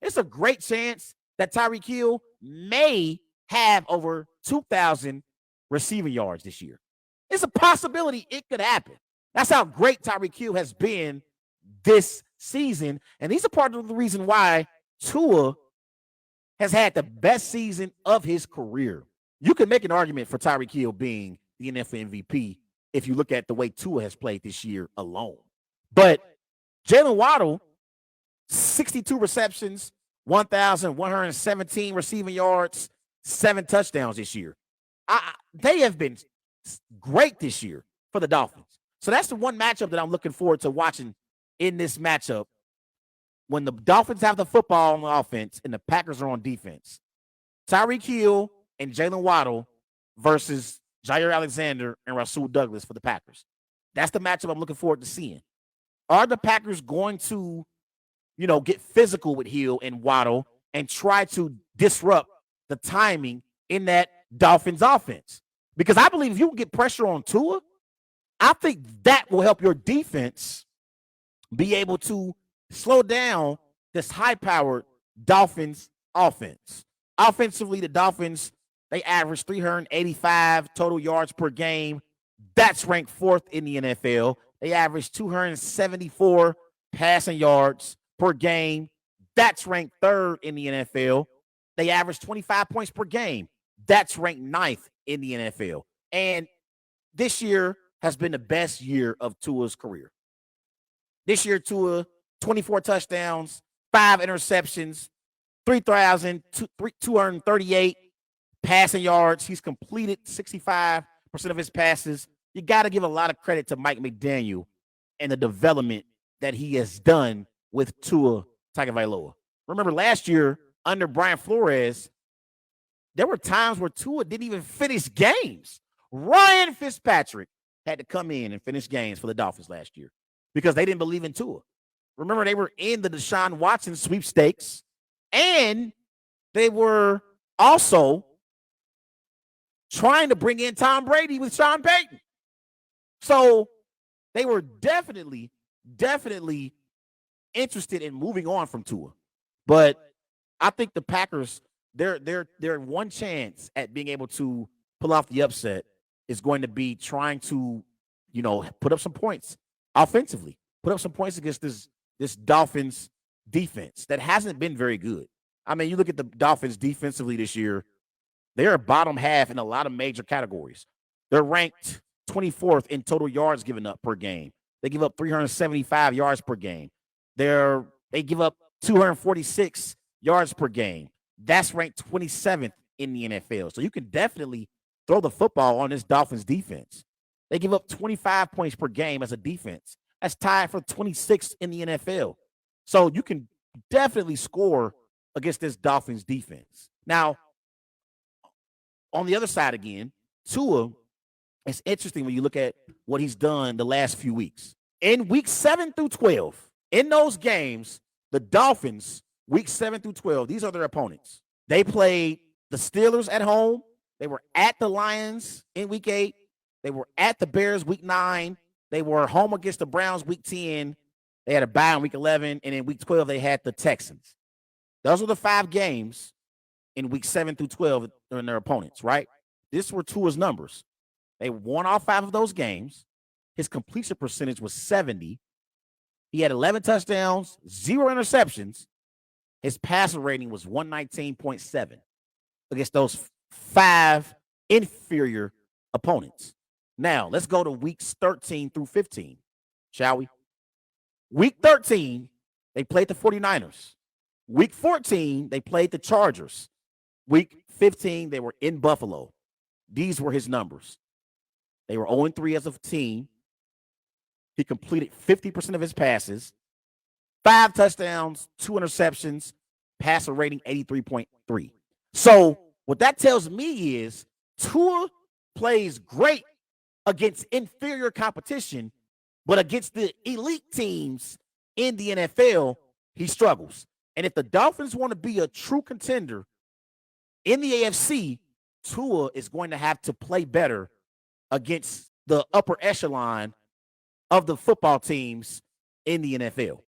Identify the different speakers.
Speaker 1: it's a great chance that Tyreek Hill may have over 2,000 receiving yards this year. It's a possibility it could happen. That's how great Tyreek Hill has been this season. And he's a part of the reason why Tua has had the best season of his career. You can make an argument for Tyreek Hill being the NFL MVP if you look at the way Tua has played this year alone. But Jaylen Waddle, 62 receptions, 1,117 receiving yards, 7 touchdowns this year. They have been great this year for the Dolphins. So that's the one matchup that I'm looking forward to watching in this matchup. When the Dolphins have the football on offense and the Packers are on defense, Tyreek Hill and Jaylen Waddle versus Jair Alexander and Rasul Douglas for the Packers. That's the matchup I'm looking forward to seeing. Are the Packers going to, get physical with Hill and Waddle and try to disrupt the timing in that Dolphins offense? Because I believe if you can get pressure on Tua, I think that will help your defense be able to slow down this high-powered Dolphins offense. Offensively, the Dolphins, they average 385 total yards per game. That's ranked 4th in the NFL. They average 274 passing yards per game. That's ranked 3rd in the NFL. They average 25 points per game. That's ranked 9th in the NFL. And this year has been the best year of Tua's career. This year, Tua, 24 touchdowns, 5 interceptions, 3,238 passing yards. He's completed 65% of his passes. You got to give a lot of credit to Mike McDaniel and the development that he has done with Tua Tagavailoa. Remember last year under Brian Flores, there were times where Tua didn't even finish games. Ryan Fitzpatrick had to come in and finish games for the Dolphins last year because they didn't believe in Tua. Remember, they were in the Deshaun Watson sweepstakes, and they were also trying to bring in Tom Brady with Sean Payton. So they were definitely interested in moving on from Tua. But I think the Packers, their one chance at being able to pull off the upset is going to be trying to, put up some points offensively, put up some points against this Dolphins defense that hasn't been very good. I mean, you look at the Dolphins defensively this year, they're bottom half in a lot of major categories. They're ranked 24th in total yards given up per game. They give up 375 yards per game. They give up 246 yards per game. That's ranked 27th in the NFL. So you can definitely throw the football on this Dolphins defense. They give up 25 points per game as a defense. That's tied for 26th in the NFL. So you can definitely score against this Dolphins defense. Now, on the other side again, Tua, it's interesting when you look at what he's done the last few weeks. In weeks 7 through 12, in those games, the Dolphins, weeks 7 through 12, these are their opponents. They played the Steelers at home. They were at the Lions in week 8. They were at the Bears week 9. They were home against the Browns week 10. They had a bye in week 11. And in week 12, they had the Texans. Those were the 5 games in week 7 through 12 in their opponents, right? This were Tua's numbers. They won all 5 of those games. His completion percentage was 70. He had 11 touchdowns, 0 interceptions. His passer rating was 119.7 against those 5 inferior opponents. Now, let's go to weeks 13 through 15, shall we? Week 13, they played the 49ers. Week 14, they played the Chargers. Week 15, they were in Buffalo. These were his numbers. They were 0-3 as a team. He completed 50% of his passes, 5 touchdowns, 2 interceptions, passer rating 83.3. So what that tells me is Tua plays great against inferior competition, but against the elite teams in the NFL, he struggles. And if the Dolphins want to be a true contender in the AFC, Tua is going to have to play better against the upper echelon of the football teams in the NFL.